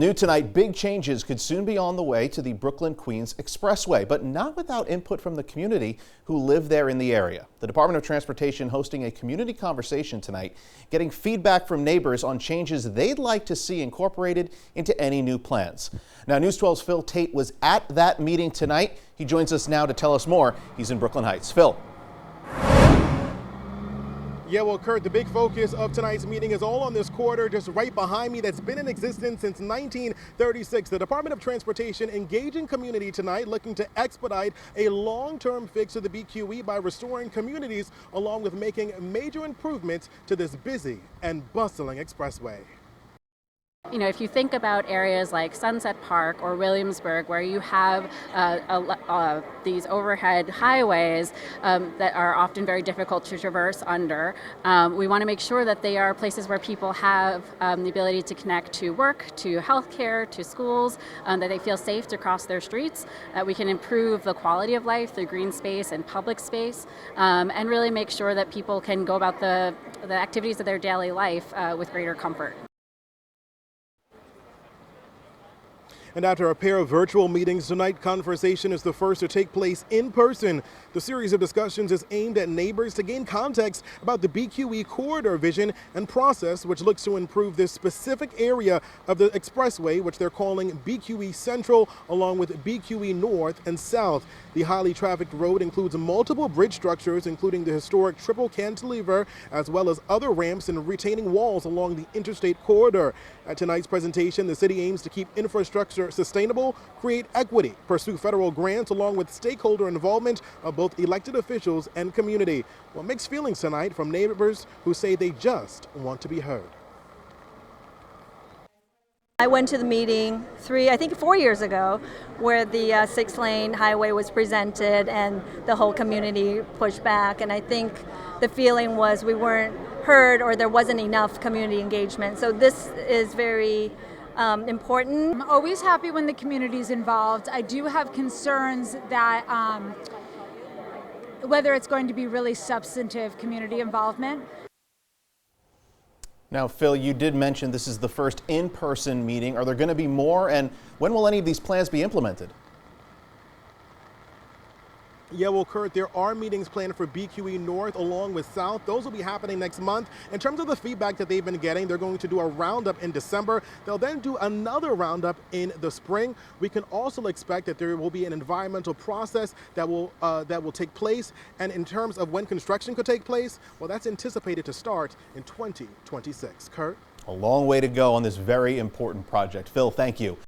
new tonight, big changes could soon be on the way to the Brooklyn-Queens Expressway, but not without input from the community who live there in the area. The Department of Transportation hosting a community conversation tonight, getting feedback from neighbors on changes they'd like to see incorporated into any new plans. Now, News 12's Phil Tate was at that meeting tonight. He joins us now to tell us more. He's in Brooklyn Heights. Phil. Yeah, well, Kurt, the big focus of tonight's meeting is all on this corridor just right behind me that's been in existence since 1936. The Department of Transportation engaging community tonight, looking to expedite a long-term fix to the BQE by restoring communities along with making major improvements to this busy and bustling expressway. You know, if you think about areas like Sunset Park or Williamsburg, where you have these overhead highways that are often very difficult to traverse under, we want to make sure that they are places where people have the ability to connect to work, to healthcare, to schools, that they feel safe to cross their streets, that we can improve the quality of life through green space and public space, and really make sure that people can go about the activities of their daily life with greater comfort. And after a pair of virtual meetings tonight, conversation is the first to take place in person. The series of discussions is aimed at neighbors to gain context about the BQE corridor vision and process, which looks to improve this specific area of the expressway, which they're calling BQE Central, along with BQE North and South. The highly trafficked road includes multiple bridge structures, including the historic triple cantilever, as well as other ramps and retaining walls along the interstate corridor. At tonight's presentation, the city aims to keep infrastructure sustainable, create equity, pursue federal grants, along with stakeholder involvement of both elected officials and community. Well, mixed feelings tonight from neighbors who say they just want to be heard. I went to the meeting 4 years ago, where the 6-lane highway was presented and the whole community pushed back. And I think the feeling was we weren't heard, or there wasn't enough community engagement. So this is very important. I'm always happy when the community is involved. I do have concerns that whether it's going to be really substantive community involvement. Now, Phil, you did mention this is the first in-person meeting. Are there going to be more, and when will any of these plans be implemented? Yeah, well, Kurt, there are meetings planned for BQE North along with South. Those will be happening next month. In terms of the feedback that they've been getting, they're going to do a roundup in December. They'll then do another roundup in the spring. We can also expect that there will be an environmental process that will take place. And in terms of when construction could take place, well, that's anticipated to start in 2026. Kurt? A long way to go on this very important project. Phil, thank you.